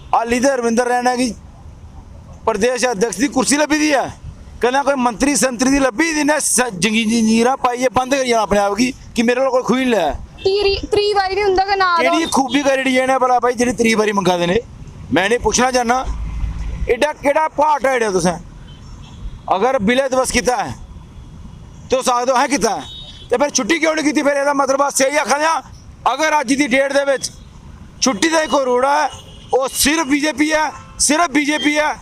हाली तो रविंदर रैना की प्रदेश अध्यक्ष की कुर्सी लभी दी है, कहना कोई मंत्री संतरी की लभी दी ने जंजीरा पाइए बंद करिए अपने आप की कि मेरे को कोई खुई नहीं लिया त्री वारी नहीं हुंदा ना केड़ी खूबी करी है भला भाई जी त्री बारी मंगा देने। मैंने पूछना चाहना एडा केड़ा पार्ट है एडा तुसें अगर विलय दिवस किया है तो सकते है किया है तो फिर छुट्टी क्यों नहीं की? फिर यदा मतलब सही आखा अगर अज की डेट दे विच छुट्टी का कोई रोड़ा है वो सिर्फ बीजेपी है, सिर्फ बीजेपी है।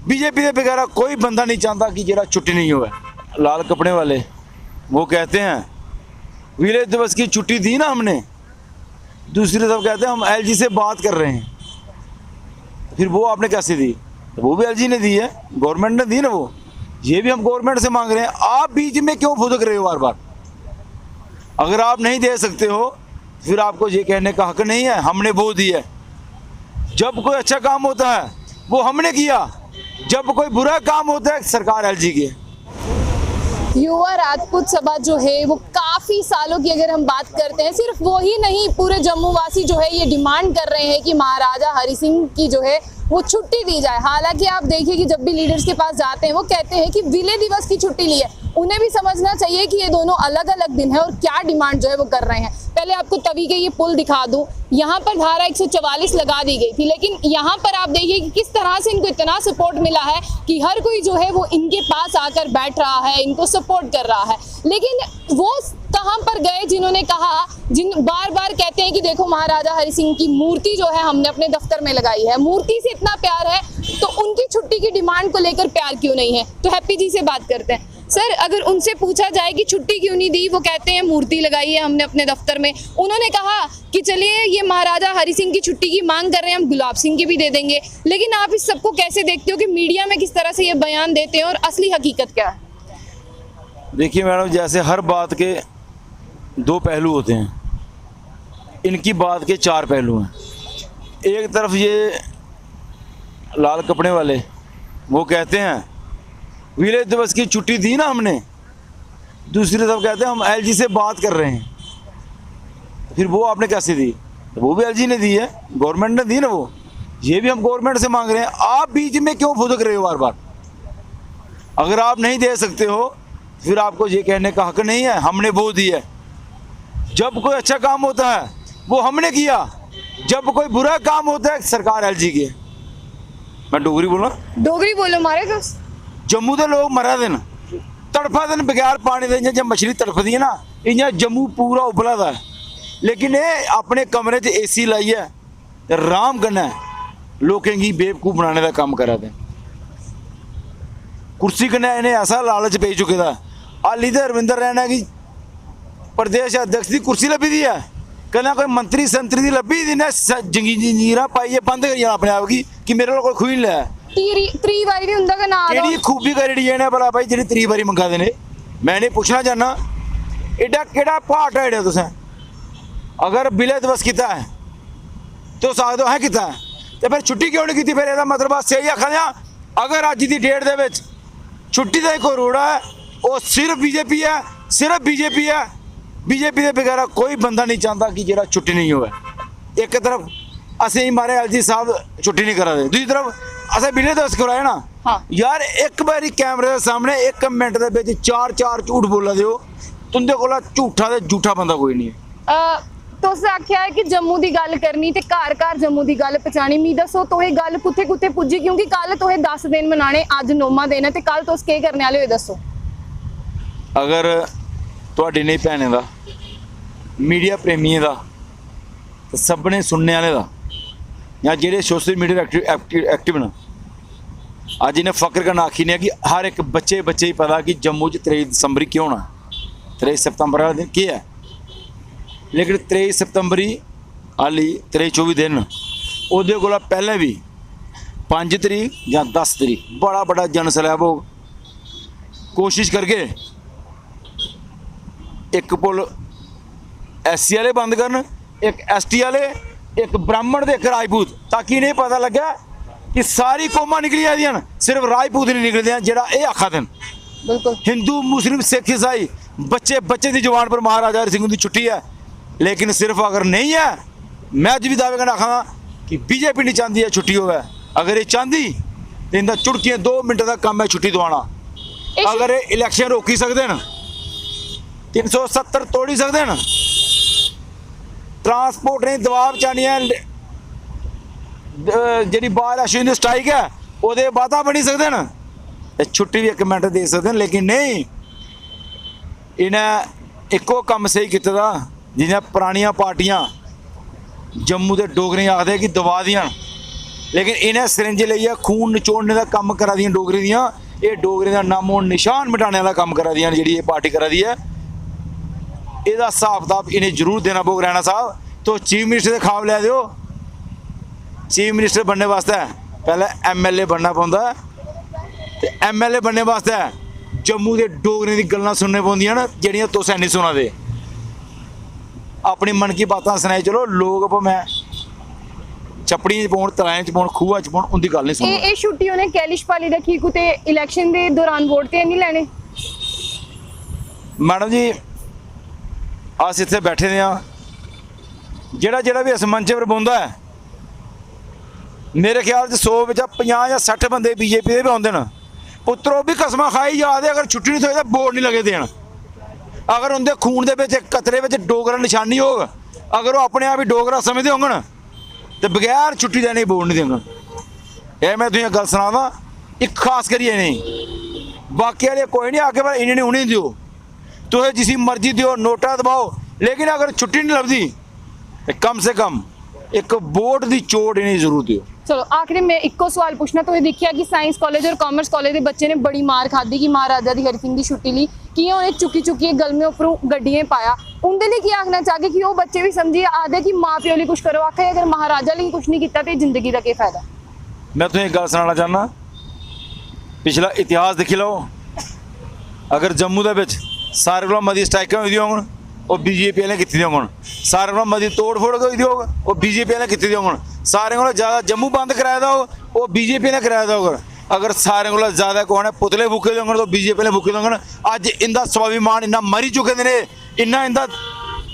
बीजेपी के बगैर कोई बंदा नहीं चाहता कि जरा छुट्टी नहीं हो। लाल कपड़े वाले वो कहते हैं विलय दिवस की छुट्टी दी ना हमने, दूसरी तरफ कहते हैं हम एलजी से बात कर रहे हैं। फिर वो आपने कैसे दी? तो वो भी एलजी ने दी है, गवर्नमेंट ने दी ना वो। ये भी हम गवर्नमेंट से मांग रहे हैं, आप बीच में क्यों फुदक रहे हो बार बार? अगर आप नहीं दे सकते हो फिर आपको ये कहने का हक नहीं है हमने वो दी है। जब कोई अच्छा काम होता है वो हमने किया, जब कोई बुरा काम होता है सरकार एलजी की है। युवा राजपूत सभा जो है वो काफी सालों की अगर हम बात करते हैं, सिर्फ वो ही नहीं पूरे जम्मू वासी जो है ये डिमांड कर रहे हैं कि महाराजा हरि सिंह की जो है वो छुट्टी दी जाए। हालांकि आप देखिए कि जब भी लीडर्स के पास जाते हैं वो कहते हैं कि विलय दिवस की छुट्टी ली है। उन्हें भी समझना चाहिए कि ये दोनों अलग अलग दिन है और क्या डिमांड जो है वो कर रहे हैं। पहले आपको तवी के ये पुल दिखा दूं, यहाँ पर धारा 144 लगा दी गई थी, लेकिन यहाँ पर आप देखिए कि किस तरह से इनको इतना सपोर्ट मिला है कि हर कोई जो है वो इनके पास आकर बैठ रहा है, इनको सपोर्ट कर रहा है। लेकिन वो कहां पर गए जिन्होंने कहा, जिन बार बार कहते हैं कि देखो महाराजा हरि सिंह की मूर्ति जो है हमने अपने दफ्तर में लगाई है, मूर्ति से इतना प्यार है तो उनकी छुट्टी की डिमांड को लेकर प्यार क्यों नहीं है? तो हैप्पी जी से बात करते हैं। सर, अगर उनसे पूछा जाए कि छुट्टी क्यों नहीं दी, वो कहते हैं मूर्ति लगाई है हमने अपने दफ्तर में। उन्होंने कहा कि चलिए ये महाराजा हरि सिंह की छुट्टी की मांग कर रहे हैं, हम गुलाब सिंह की भी दे देंगे। लेकिन आप इस सबको कैसे देखते हो कि मीडिया में किस तरह से ये बयान देते हैं और असली हकीकत क्या है? देखिए मैडम, जैसे हर बात के दो पहलू होते हैं, इनकी बात के चार पहलू हैं। एक तरफ ये लाल कपड़े वाले वो कहते हैं विलय दिवस की छुट्टी दी ना हमने, दूसरी तरफ कहते हैं हम एलजी से बात कर रहे हैं। फिर वो आपने कैसे दी? तो वो भी एलजी ने दी है, गवर्नमेंट ने दी ना वो। ये भी हम गवर्नमेंट से मांग रहे हैं, आप बीच में क्यों फुदक रहे हो बार बार? अगर आप नहीं दे सकते हो फिर आपको ये कहने का हक नहीं है हमने वो दी है। जब कोई अच्छा काम होता है वो हमने किया, जब कोई बुरा काम होता है सरकार एलजी की है। मैं डोगरी बोला? डोगरी बोलो मारे दोस्त। जम्मू के लोग मरा दिन तड़फा दिन बगैर पानी दे, जब मछली तड़फदी है ना इं जम्मू पूरा उबला था। लेकिन ये अपने कमरे च एसी लाई है, आराम कन्नै लोगों की बेवकूफ़ बनाने का काम करा दे। कुर्सी कन्नै इन्हें ऐसा लालच पे चुके दा। हाली तो रविंदर रैना की प्रदेश अध्यक्ष की कुर्सी लभी दी है, कहना कोई मंत्री संतरी की लभी दी ने जंजीरा पाइए बंद करिए अपने आप की कि मेरे को कोई खुई नहीं लिया त्री वारी नहीं हुंदा ना केड़ी खूबी करी है भला भाई जी त्री बारी मंगा देने। मैंने पूछना चाहना एडा केड़ा पार्ट है एडा तुसें अगर विलय दिवस किया है तो सकते है किया है तो फिर छुट्टी क्यों नहीं की? फिर यदा मतलब सही आखा अगर अज की डेट दे विच छुट्टी का कोई रोड़ा है वो सिर्फ बीजेपी है, सिर्फ बीजेपी है। बीजेपी के बगैर कोई बंदा नहीं चाहता कि जरा छुट्टी नहीं हो। एक तरफ असी मारे एलजी साहब छुट्टी नहीं करा दे, दूसरी तरफ असें विलय दिवस कराया ना। हाँ। यार एक बारी कैमरे के सामने एक मिनट के विच चार चार झूठ बोला दो, तुंदे कोल झूठा ते झूठा बंदा कोई नहीं है। तुस आख्या है कि जम्मू की गल करनी ते घर घर जम्मू की गल पहुँचानी। मी दसो तो ये गल कुत्थे कुत्थे पुजी? क्योंकि कल तो 10 दिन मनाने, अज 9वां दिन है, कल तुस के करने वाले हो दसो? अगर तुहाडी नहीं भैनें दा, मीडिया प्रेमियों का, तो सबने सुनने वाले का, या जेडे सोशल मीडिया एक्टिव न, अज इन्हें फकर करना आखी ने कि हर एक बच्चे ही पता कि जम्मू 23 दिसंबर क्यों होना, 23 सितंबर वाला दिन क्या है। लेकिन 23 सितंबर हाली 23-24 दिन उहदे कोला पहले भी 5 तरीक या 10 तरीक बड़ा बड़ा जन सैलाब हो कोशिश करके एक पुल SC वाले बंद करन, एक ST वाले, एक ब्राह्मण ते एक राजपूत, ताकि इन्हें पता लगे कि सारी कौमां निकली आदियां, सिर्फ राजपूत नहीं निकलते जेड़ा ये आखा देन। बिल्कुल हिंदू मुस्लिम सिख ईसाई बच्चे की जुबान पर महाराजा हरि सिंह की छुट्टी है। लेकिन सिर्फ अगर नहीं है, मैं अज भी दावे करना आखा कि बीजेपी नहीं चाहती है छुट्टी होवे। अगर ये चाहती तो इनका चुटकियां 2 मिनट का काम है छुट्टी दवाना। अगर ये इलैक्शन रोकी सकते हैं 370 तोड़ी सकते हैं, ट्रांसपोर्ट ने दबाव चाहनी है, जी बार एसोसिएशन स्ट्राइक है वो वादा बनी सकते हैं, छुट्टी भी 1 मिनट दे सकते हैं। लेकिन नहीं, इन्हें एको काम सही किया जिन्हें पुरानिया पार्टियां जम्मू के डोगरे आखते कि दबा दियां, लेकिन इन्हें सिरंज लिया खून निचोड़ने का काम करा दियां डोगरे दियां। ये डोगरे का नामो निशान मिटाने का काम करा दियां जी ये पार्टी करा दी है। ਇਹਦਾ ਹਿਸਾਬ किताब इन्हें जरूर देना पऊगा रैना साहब। तो चीफ मिनिस्टर के खाब लै दो। चीफ मिनिस्टर बनने वास्ते पहले MLA बनना पौंदा, ते MLA बनने वास्ते जम्मू के डोगरे की गल्लां सुनने पौंदियां न जिहड़ियां तुस नहीं सुना दे। अपनी मन की बातां सुनाई चलो, लोग भावें छपड़ियां च पौन, तलाएं च पौन, खूहां च पौन, उनकी गल नहीं सुनो। ਇਹ ਛੁੱਟੀ ਉਹਨੇ ਕੈਲਿਸ਼ ਪਾਲੀ ਰੱਖੀ ਕੁਤੇ ਇਲੈਕਸ਼ਨ ਦੇ ਦੌਰਾਨ ਵੋਟ ਤੇ ਨਹੀਂ ਲੈਣੇ। मैडम जी अस इत्थे बैठे दे हाँ, जिहड़ा भी इस मंच पर बोंदा है मेरे ख्याल से 100 विच 50 या 60 बंदे बीजेपी के भी आउंदे न। पुत्रो भी कसम खाई जा दे, अगर छुट्टी नहीं थोड़ी तो वोट नहीं लगे देन। अगर उनके खून के विच कतरे विच डोगरा निशानी होग, अगर वो अपने आप ही डोगरा समझते होंगे तो बगैर छुट्टी देने वोट नहीं देंगे। यह मैं तुझे गल सुना एक खास करिए नहीं, बाकी वाले कोई नहीं आके पर इन्हें उन्हें दियो, तुझे जिसी मर्जी दियो, नोटा दबाओ, लेकिन अगर छुट्टी नहीं लभदी तो कम से कम एक वोट की चोट इन्हें जरूर दियो। चलो आखिरी में इको सवाल पूछना, तो ये देखिया कि साइंस कॉलेज और कॉमर्स कॉलेज के बच्चे ने बड़ी मार खाधी कि महाराजा दी हरि सिंह की छुट्टी ली कि उन्हें चुकी चुकी गलमे उपरों गड्डियां पाया। उनके लिए क्या आखना चाहते कि वो बच्चे भी समझिए आदे कि माँ प्यो लिए कुछ करो, आखे अगर महाराजा लिए कुछ नहीं किया तो जिंदगी का क्या फायदा। मैं तुम्हें एक गल सुनाना चाहना, पिछला इतिहास देखी लो। अगर जम्मू के सारे को मती स्ट्राइक हुई होन वो बीजेपी वाले की होन, सारे को मती तोड़ फोड़ हुई होग वो बीजेपी वाले की होन, सारे को ज़्यादा जम्मू बंद कराया हो वो बीजेपी ने कराया होगा, अगर सारे को ज़्यादा कौन है पुतले फूके होंगे तो बीजेपी ने फूके होंगे। अज इनका स्वाभिमान इन्ना मरी चुके ने, इन्ना इनका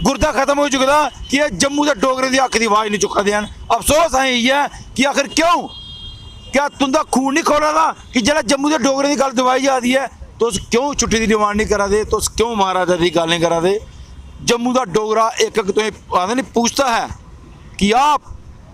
गुर्दा खत्म हो चुका कि यह जम्मू के डोगरे की हक की आवाज़ नहीं चुका देन। अफसोस है ये कि आखिर क्यों, क्या तुंदा खून नहीं खोला था कि जरा जम्मू के डोगरे की गल दवाई जा रही है, तो क्यों छुट्टी की डिमांड नहीं करा दे, तो क्यों महाराजा की गल नहीं करा दे। जम्मू का डोगरा एक तो आदमी नहीं पूछता है कि आप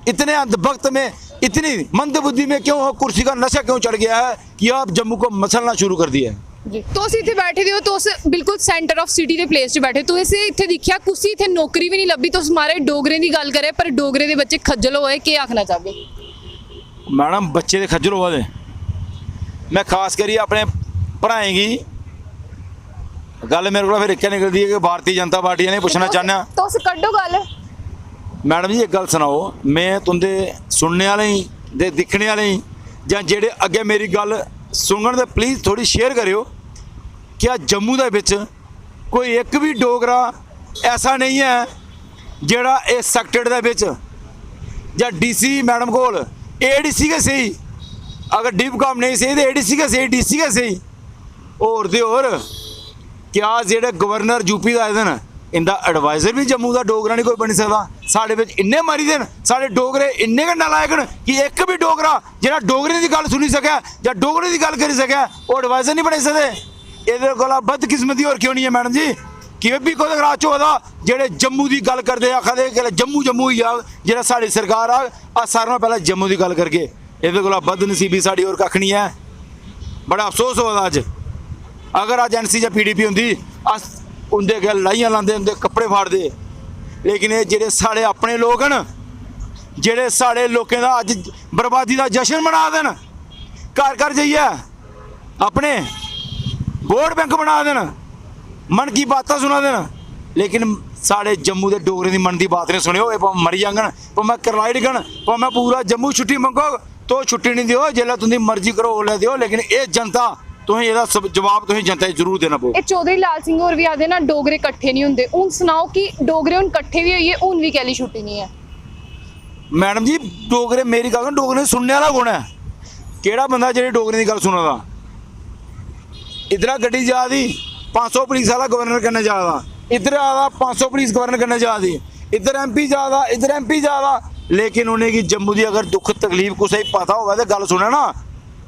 इतने अंधभक्त में, इतनी मंदबुद्धि में क्यों हो, कुर्सी का नशा क्यों चढ़ गया है कि आप जम्मू को मसलना शुरू कर दिया है। जी तो ਅਸੀਂ ਇੱਥੇ ਬੈਠੇ ਦੇ ਹੋ, तो बिल्कुल सेंटर ऑफ सिटी ਦੇ ਪਲੇਸ 'ਚ ਬੈਠੇ, तो ਇਸੇ ਇੱਥੇ ਦੇਖਿਆ ਕੁਸੀ ਇੱਥੇ ਨੌਕਰੀ ਵੀ ਨਹੀਂ ਲੱਭੀ, तो हमारे डोगरे ਦੀ ਗੱਲ ਕਰੇ पर डोगरे ਦੇ ਬੱਚੇ ਖੱਜਲ ਹੋਏ, ਕੀ ਆਖਣਾ ਚਾਹੋਗੇ। मैडम बच्चे तो खज्जल होआ दे, मैं खास करिए अपने भराएं की गल मेरे को फिर एक निकलती है कि भारतीय जनता पार्टी ने पूछना चाहना। तुस कड्डो गल। मैडम जी एक गल सुनाओ, मैं तुंदे सुनने वाले दे दिखने वाले जां जेड़े अगे मेरी गल सुनन दे प्लीज़ थोड़ी शेयर करियो। क्या जम्मू दे विच कोई एक भी डोगरा ऐसा नहीं है जेड़ा इस सैक्टर दे विच जां DC मैडम कोल ADC के सही, अगर डिपकॉम नहीं सही तो ADC के सही, DC के सही, और दे और क्या जेड़े गवर्नर यूपी का आए दिन इंदा एडवाइजर भी जम्मू का डोगरा नहीं कोई बनी सकता। साढ़े विच इन्ने मारी देन, साढ़े डोगरे इन्ने गै नालायक न कि एक भी डोगरा जेड़ा डोगरे की गल सुनी सकै या डोगरे की गल करी सकै वो एडवाइजर नहीं बनी सकते। ये कोला बदकिस्मती और क्यों नहीं है मैडम जी कि भी कोई राज होता जेड़े जम्मू की गल करते आखदे कि जम्मू जम्मू ही आ, जेड़ा साड़ी सरकार आ सारे नाल पहले जम्मू की गल करके, ये कोला बदनसीबी साड़ी और कख नहीं है। बड़ा अफसोस होता अज, अगर अज NC या PDP होंदी अस उनके अगे लड़ाइयां लाते, उनके कपड़े फाड़ते, लेकिन ये जेड़े साढ़े अपने लोग न, जेड़े साढ़े लोगों का अज बर्बादी का जश्न मना देन, घर घर जाइए अपने वोट बैंक बना देन, मन की बातें सुना देन, लेकिन साढ़े जम्मू के डोगरे की मन की बात नहीं सुनियो। भावें मरी जांगन, भावें करलाई डिगन, भावें पूरा जम्मू छुट्टी मंगो तो छुट्टी नहीं दियो, जिसलै तुंदी मर्जी करो ओल्लै दियो, लेकिन ये जनता तुसें ਇਹਦਾ जवाब तुसें जनता जरूर देना पो। चौधरी लाल सिंह और भी आदे ना डोगरे इकट्ठे नहीं होंगे, हूँ सुनाओ कि डोगरे हूँ इकट्ठे भी होइए, हूँ भी कैली छुट्टी नहीं है। मैडम जी डोगरे मेरी गल डोगरे सुनने वाला कौन है, केड़ा बंदा जेह्ड़े डोगरे की गल सुना दा। इधर गड्डी जा दी 500 पुलिस वाला गवर्नर कन्नै जा दा, इधर आ 500 पुलिस गवर्नर कन्नै जा दी, इधर MP जा दा, इधर MP जा दा, लेकिन उन्हें की जम्मू की अगर दुख तकलीफ कुछ पता होगा तो गल सुने ना,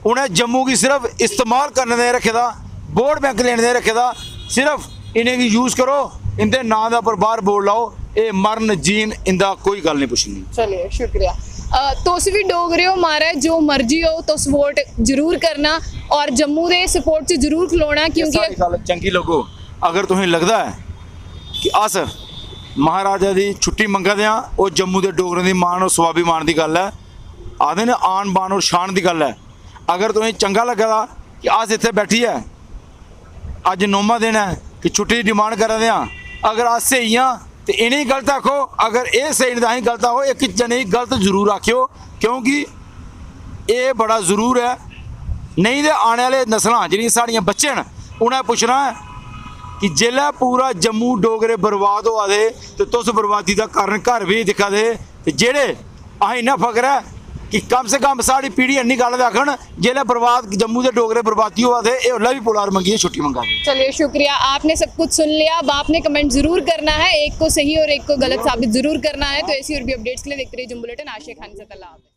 उन्हें जम्मू की सिर्फ इस्तेमाल करने दे रखे दा, वोट बैंक लेने दे रखे दा, सिर्फ इन्हें की यूज़ करो, इंदे नां दा पर बाहर बोर्ड लाओ, ये मरन जीन इंदा कोई गल नहीं पुछनी। चलिए शुक्रिया। तुस भी डोगरे हो महाराज, जो मर्जी हो तुस वोट जरूर करना और जम्मू दे सपोर्ट च जरूर खलोना, क्योंकि सारी गल चंगी लगो। अगर तुम्हें लगता है कि अस महाराजा की छुट्टी मंगा दे हां, वो जम्मू के डोगरें की मान और स्वाभिमान की गल है, आदे ने आन बान और शान की गल है। अगर तुम्हें चंगा लगा कि अस इत्थे बैठी है अज नौमा दिन है कि छुट्टी की डिमांड करा दे हां, अगर अस सही हाँ तो इन्हें गलत आखो, अगर ये सही नहीं तो अं गलत आखो, एक जने गलत जरूर आखियो, क्योंकि ये बड़ा जरूर है। नहीं तो आने वाले नस्लां जिहड़ियां साड़ियां बच्चे न उन्हें पुछना है कि जेल्लै पूरा जम्मू डोगरे बर्बाद होआ दे तो तुस बर्बादी का कारण घर भी दिखा दे, ते जेह्ड़े असें इन्ना फकर है कि कम से कम साड़ी पीढ़ी इन्नी गल आखन जेल्लै बर्बाद जम्मू के डोगरे बर्बादी हुआ थे ये उसलै भी पुलार मंगिए छुट्टी मंगा दे। चलिए शुक्रिया, आपने सब कुछ सुन लिया। अब आपने कमेंट जरूर करना है, एक को सही और एक को गलत साबित जरूर करना है। तो ऐसी और भी अपडेट्स के लिए देखते रहिए जम्मू बुलेटिन। आशिया खान से।